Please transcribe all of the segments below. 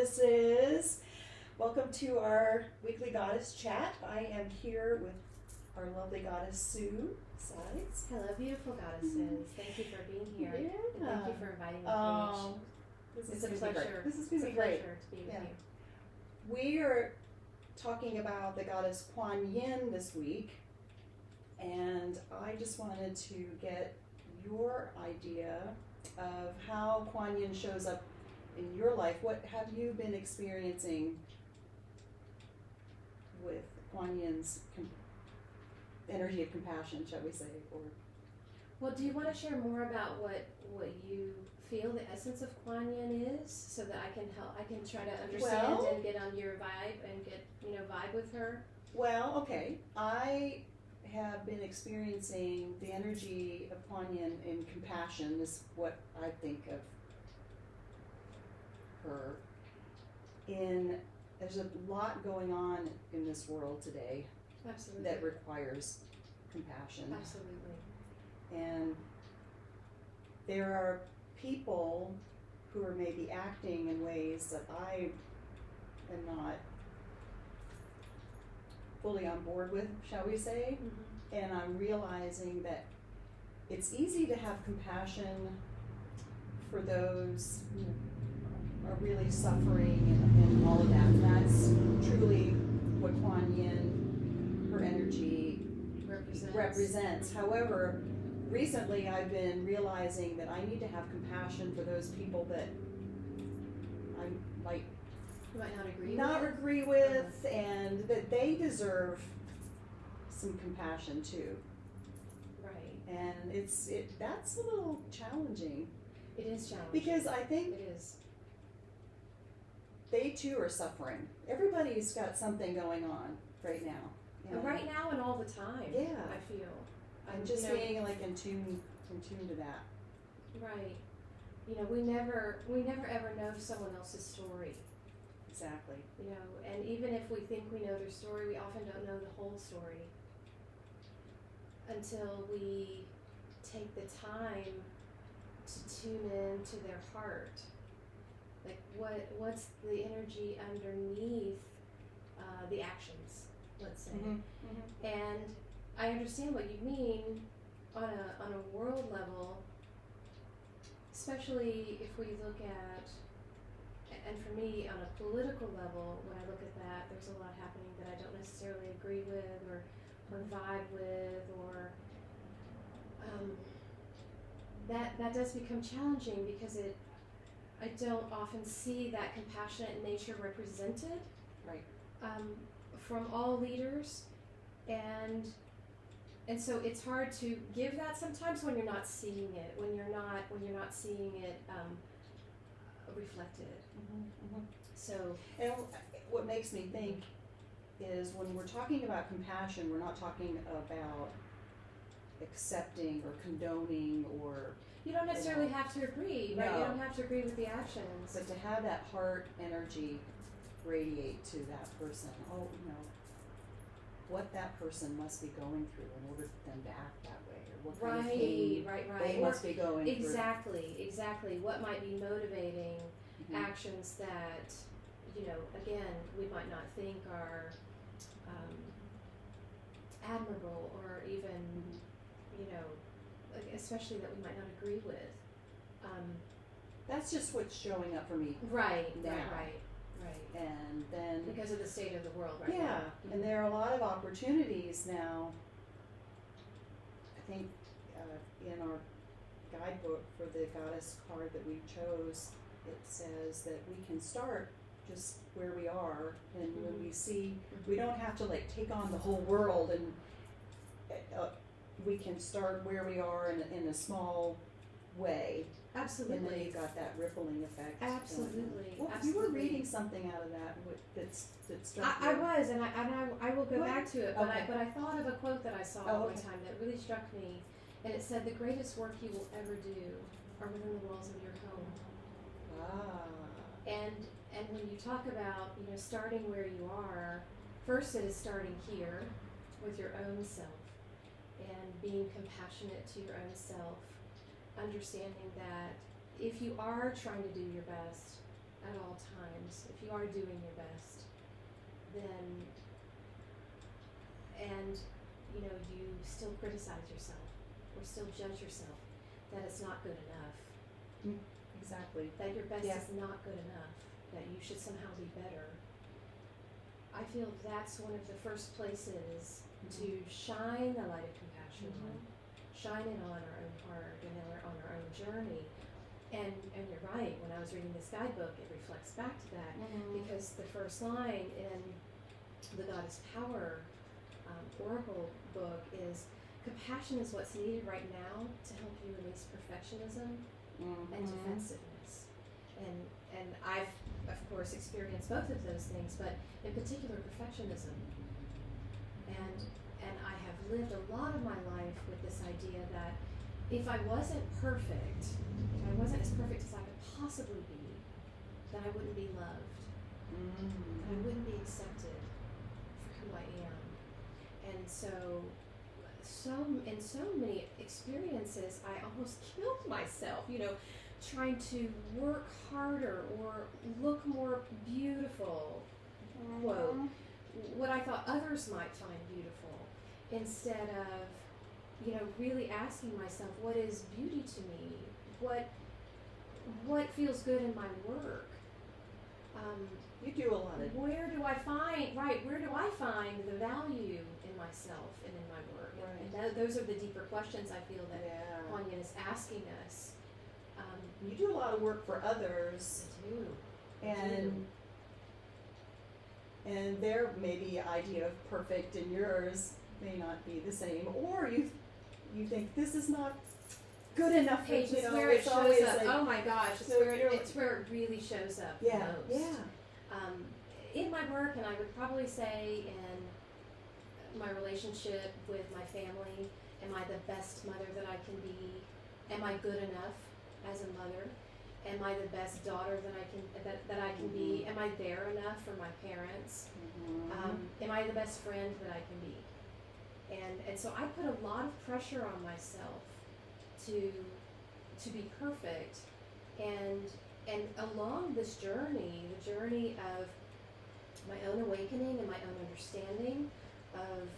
goddesses. Welcome to our weekly goddess chat. I am here with our lovely goddess Sue Sides. Hello, beautiful goddesses. Thank you for being here. Yeah. And thank you for inviting me, Paige. This It's is a gonna be pleasure. great. This is It's going to a be great. pleasure to be with Yeah. you. We are talking about the goddess Kuan Yin this week, and I just wanted to get your idea of how Kuan Yin shows up in your life. What have you been experiencing with Kuan Yin's energy of compassion, shall we say? Or Well, do you want to share more about what you feel the essence of Kuan Yin is, so that I can help? I can try to understand Well- and get on your vibe and get vibe with her. Well, okay. I have been experiencing the energy of Kuan Yin in compassion, is what I think of her. There's a lot going on in this world today Absolutely. that requires compassion. Absolutely. And there are people who are maybe acting in ways that I am not fully on board with, shall we say. Mm-hmm. And I'm realizing that it's easy to have compassion for those who are really suffering and all of that. And that's truly what Kuan Yin, her energy, represents. However, recently I've been realizing that I need to have compassion for those people that I might You might not agree not with. agree with, and that they deserve some compassion too. Right. And that's a little challenging It is challenging. because I think It is. they too are suffering. Everybody's got something going on right now. And right now and all the time. Yeah. I feel. I'm just being like in tune to that. Right. We never ever know someone else's story. Exactly. And even if we think we know their story, we often don't know the whole story until we take the time to tune in to their heart. Like what's the energy underneath the actions, let's say. Mm-hmm. Mm-hmm. And I understand what you mean on a world level, especially if we look at, and for me on a political level, when I look at that, there's a lot happening that I don't necessarily agree with or vibe with, or that does become challenging because I don't often see that compassionate nature represented. Right. From all leaders, and so it's hard to give that sometimes when you're not seeing it, when you're not seeing it reflected. Mm-hmm. Mm-hmm. So, And what makes me think is when we're talking about compassion, we're not talking about accepting or condoning or, you don't necessarily have to agree, right? No. You don't have to agree with the actions. but to have that heart energy radiate to that person. Oh, what that person must be going through in order for them to act that way, or what kind of pain Right. they must be going Exactly. What might be motivating through. Mhm. actions that, again, we might not think are admirable, or even, especially that we might not agree with. That's just what's showing up for me. Right. And then Because of the state of the world right now. yeah, and there are a lot of opportunities now. I think in our guidebook for the goddess card that we chose, it says that we can start just where we are, and when we see, we don't have to like take on the whole world, and we can start where we are in a small way. Absolutely. And then you've got that rippling effect. Absolutely. Well, Absolutely. you were reading something out of that that struck I you. was, and I will go What? back to it, but Okay. I thought of a quote that I saw Oh, one okay. time that really struck me, and it said, "The greatest work you will ever do are within the walls of your home." Ah. And when you talk about starting where you are, first it is starting here with your own self and being compassionate to your own self, understanding that if you are trying to do your best at all times, if are doing your best, then, and you know, you still criticize yourself or still judge yourself, that it's not good enough. Exactly. That your best Yeah. is not good enough, that you should somehow be better. I feel that's one of the first places to shine the light of compassion on, shine it on our own heart and on our own journey. And you're right, when I was reading this guidebook, it reflects back to that, because the first line in the Goddess Power Oracle book is, compassion is what's needed right now to help you release perfectionism and defensiveness. And I've, of course, experienced both of those things, but in particular perfectionism. And I have lived a lot of my life with this idea that if I wasn't perfect, if I wasn't as perfect as I could possibly be, then I wouldn't be loved. And I wouldn't be accepted for who I am. And so in so many experiences, I almost killed myself, you know, trying to work harder or look more beautiful, quote, what I thought others might find beautiful, instead of, you know, really asking myself, what is beauty to me? What feels good in my work? You do a lot of. Where do I find the value in myself and in my work? Right. And those are the deeper questions I feel that Kuan Yeah. Yin is asking us. You do a lot of work for others, I do. and their maybe idea of perfect and yours may not be the same, or you think this is not good enough. Paige, you it's know, where it it's shows always up. like, Oh my gosh, it's so where you're- it really shows up yeah, most. yeah. In my work, and I would probably say in my relationship with my family, am I the best mother that I can be? Am I good enough as a mother? Am I the best daughter that I can be? Am I there enough for my parents? Am I the best friend that I can be? And so I put a lot of pressure on myself to be perfect, and along this journey, the journey of my own awakening and my own understanding of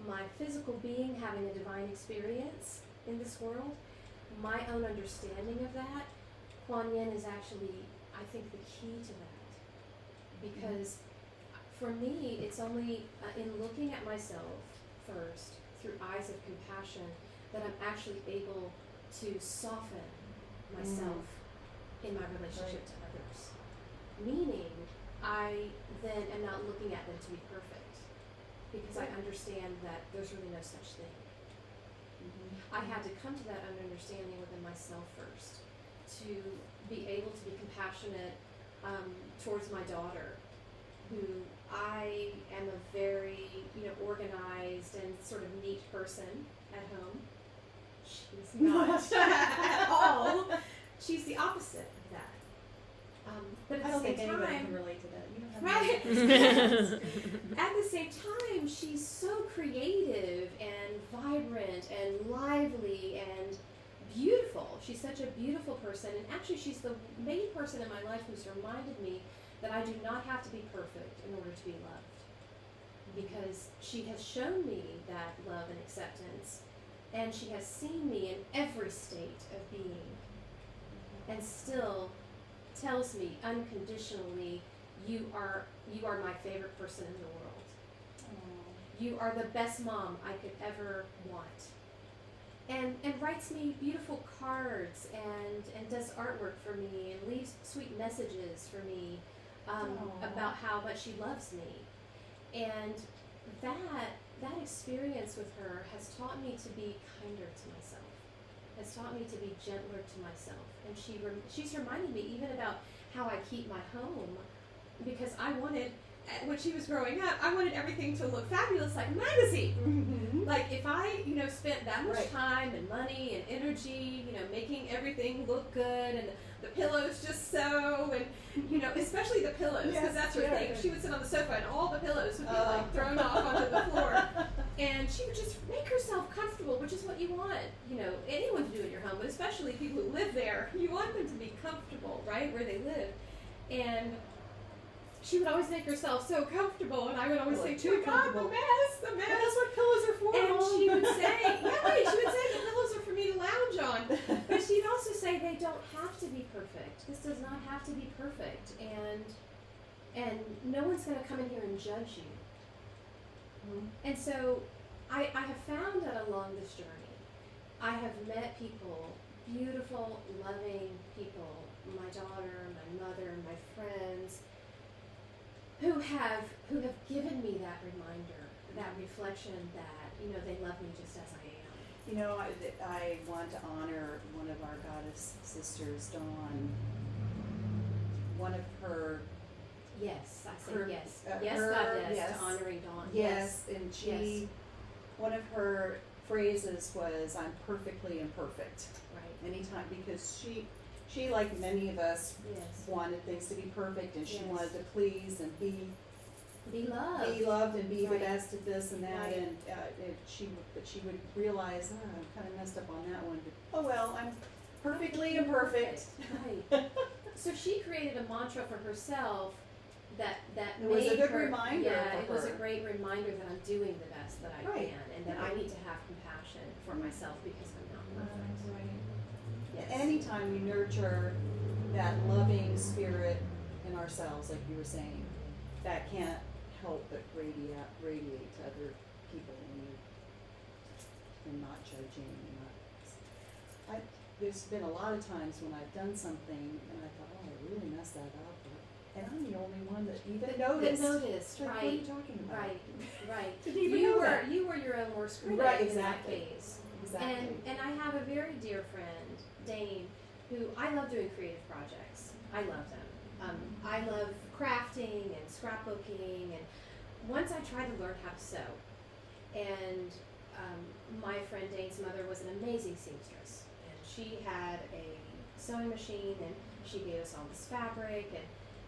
my physical being having a divine experience in this world, my own understanding of that, Kuan Yin is actually, I think, the key to that. Because for me, it's only in looking at myself first through eyes of compassion that I'm actually able to soften myself in my relationship to others. Meaning, I then am not looking at them to be perfect, because I understand that there's really no such thing. I had to come to that understanding within myself first, to be able to be compassionate towards my daughter, who I am a very, organized and sort of neat person at home. She's not at all. She's the opposite of that. But at I the don't same think anybody time, can relate to that. You don't have right? At the same time, she's so creative and vibrant and lively and beautiful. She's such a beautiful person, and actually she's the main person in my life who's reminded me that I do not have to be perfect in order to be loved, because she has shown me that love and acceptance, and she has seen me in every state of being, and still tells me unconditionally, you are my favorite person in the world. You are the best mom I could ever want. And writes me beautiful cards and does artwork for me and leaves sweet messages for me about how much she loves me. And that experience with her has taught me to be kinder to myself, has taught me to be gentler to myself. And she's reminded me even about how I keep my home, because I wanted, when she was growing up, I wanted everything to look fabulous like a magazine. Like if I, spent that much time and money and energy, making everything look good, and the pillows just so, and especially the pillows, because that's her thing. She would sit on the sofa and all the pillows would be like thrown off onto the floor, and she would just make herself comfortable, which is what you want, anyone to do in your home, but especially people who live there. You want them to be comfortable, right, where they lived. And she would always make herself so comfortable, and I would always say, too "Oh God, comfortable." the But mess." that's what pillows are for. And Mom. she would say, yeah, right, she would say the pillows are for me to lounge on. But she'd also say they don't have to be perfect. This does not have to be perfect, and no one's going to come in here and judge you. Mhm. And so I have found that along this journey, I have met people, beautiful, loving people, my daughter, my mother, my friends, who have given me that reminder, that reflection that, you know, they love me just as I am. You know, I want to honor one of our goddess sisters, Dawn. One of her, Yes, I say Her- yes. her- Yes, goddess, yes. to honoring Dawn. yes, and she, Yes. one of her phrases was, "I'm perfectly imperfect." Right. Anytime, because she like many of us Yes. wanted things to be perfect, and she Yes. wanted to please and be Loved. and be Right. the best at this and that, Right. and she would realize, oh, I'm kind of messed up on that one, but oh well, I'm perfectly imperfect. Right. So she created a mantra for herself that It was a made good her, reminder Yeah, for it was a her. great reminder that I'm doing the best that I Right. can, and that I need to have compassion for myself because I'm not perfect. Yes. Anytime we nurture that loving spirit in ourselves, like you were saying, that can't help but radiate to other people and not judging. There's been a lot of times when I've done something and I thought, oh, I really messed that up, and I'm the only one that even noticed. That noticed, Like, right? what are you talking about? Right. Didn't even know that. You were your own worst critic Right, in exactly. that case. Exactly. And I have a very dear friend, Dane, who I love doing creative projects. I love them. I love crafting and scrapbooking, and once I tried to learn how to sew, and my friend Dane's mother was an amazing seamstress, and she had a sewing machine, and she gave us all this fabric, and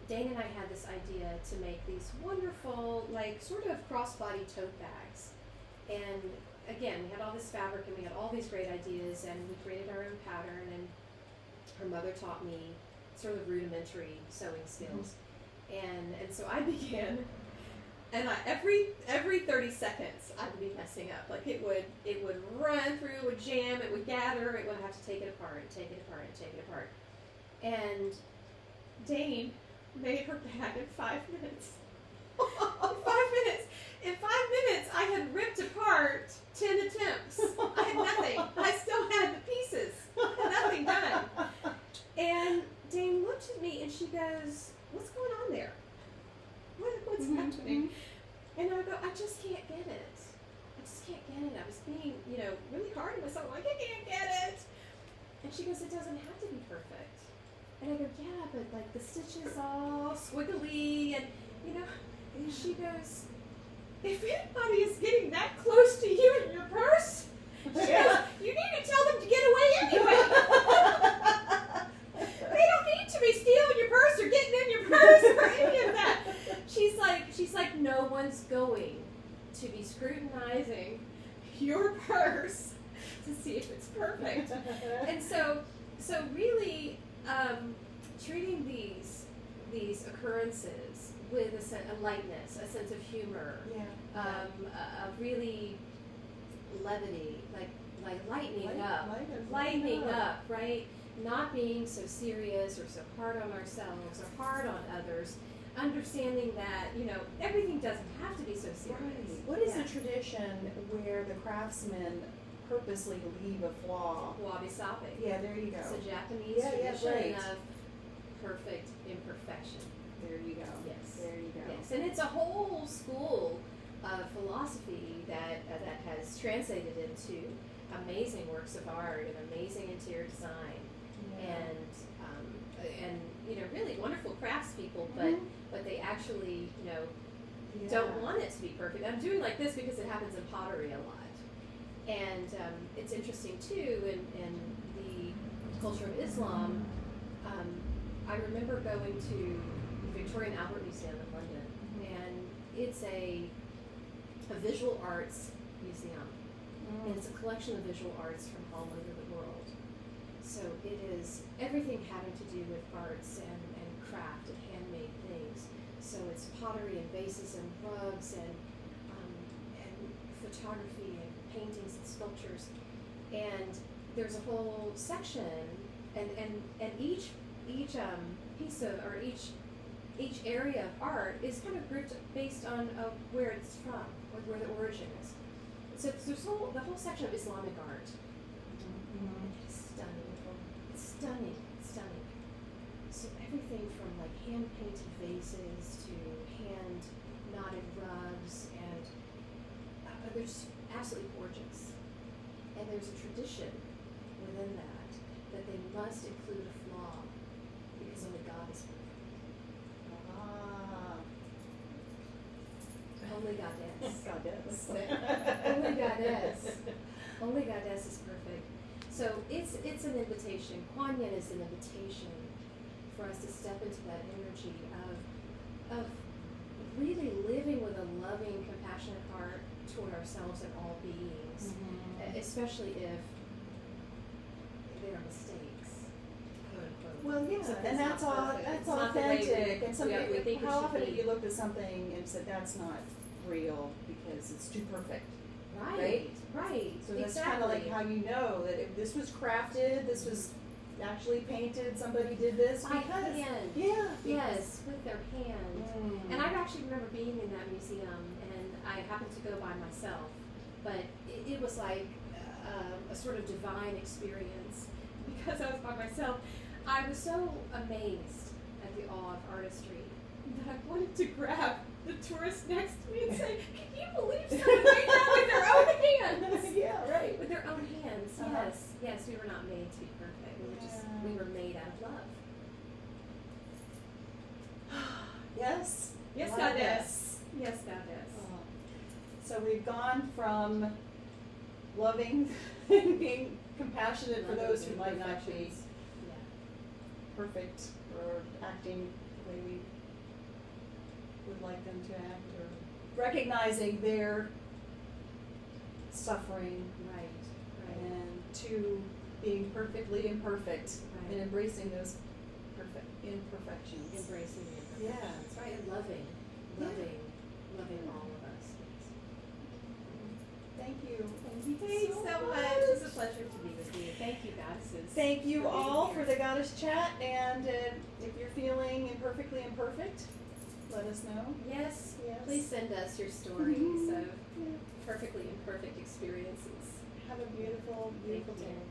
Dane and I had this idea to make these wonderful, like, sort of crossbody tote bags. And again, we had all this fabric and we had all these great ideas, and we created our own pattern, and her mother taught me sort of rudimentary sewing skills. And so I began, and every 30 seconds I would be messing up. Like, it would run through, it would jam, it would gather, it would have to take it apart and take it apart and take it apart. And Dane made her bag in 5 minutes. In 5 minutes. In 5 minutes, I had ripped apart 10 attempts. I had nothing. I still had the pieces. Nothing done. And Dane looked at me and she goes, "What's going on there? What's happening?" And I go, "I just can't get it. I just can't get it. I was being, really hard on myself. Like, I can't get it." And she goes, "It doesn't have to be perfect." And I go, "Yeah, but like the stitches all squiggly and, and she goes, "If anybody is getting that close to you in your purse," she goes, "you need to tell them to get away anyway." They don't need to be stealing your purse or getting in your purse or any of that. She's like, no one's going to be scrutinizing your purse to see if it's perfect. And so really, treating these occurrences with a lightness, a sense of humor, a really levity, like lightening up, right? Not being so serious or so hard on ourselves or hard on others. Understanding that, everything doesn't have to be so serious. Right. What is a tradition where the craftsmen purposely leave a flaw? Wabi-sabi. Yeah, there you go. It's a Japanese tradition right. of perfect imperfection. There you go. Yes. There you go. Yes, and it's a whole school of philosophy that has translated into amazing works of art and amazing interior design, and really wonderful craftspeople, but they actually don't want it to be perfect. I'm doing like this because it happens in pottery a lot, and it's interesting too in the culture of Islam. I remember going to the Victorian Albert Museum in London, and it's a visual arts museum, and it's a collection of visual arts from all over the world. So it is everything having to do with arts and craft and handmade things. So it's pottery and vases and rugs and photography and paintings and sculptures. And there's a whole section, and each piece of, or each area of art is kind of grouped based on where it's from, or where the origin is. So there's the whole section of Islamic art. It's stunning. It's stunning. It's stunning. So everything from like hand painted vases to hand knotted rugs, and they're just absolutely gorgeous. And there's a tradition within that they must include a flaw, because only God is perfect. Only Goddess. Goddess. Only Goddess. Only Goddess is perfect. So it's an invitation. Kuan Yin is an invitation for us to step into that energy of really living with a loving, compassionate heart toward ourselves and all beings, especially if there are mistakes, quote unquote. Well, yeah, Something's and that's not all. perfect. That's It's not the way authentic. And somebody, we think it how should often be. have you looked at something and said that's not real because it's too perfect? Right. So that's kind of like how you know that if this was crafted, this was actually painted, somebody did this by because hand. yeah. Yes, with their hand. Mm. And I actually remember being in that museum, and I happened to go by myself, but it was like a sort of divine experience because I was by myself. I was so amazed at the awe of artistry that I wanted to grab the tourist next to me and say, "Can you believe someone made that with their own hands?" Yeah, right. With their own hands. Uh-huh. Yes, we were not made to be perfect. We were made out of love. Yes. Yes, Love Goddess. Yes, Goddess. So we've gone from loving and being compassionate for those who might not be Yeah. perfect or acting the way we would like them to act, or recognizing their suffering, Right. and to being perfectly imperfect Right. and embracing those perfect imperfections. Embracing the Yeah. imperfections. Right. And loving all of us. Thank you. Thank you so much. It's a pleasure to be with you. Thank you, goddesses. Thank you for being all here. for the Goddess Chat, and if you're feeling imperfectly imperfect, let us know. Yes. Yes. Please send us your stories of Yeah. perfectly imperfect experiences. Have a beautiful, beautiful Thank you. day.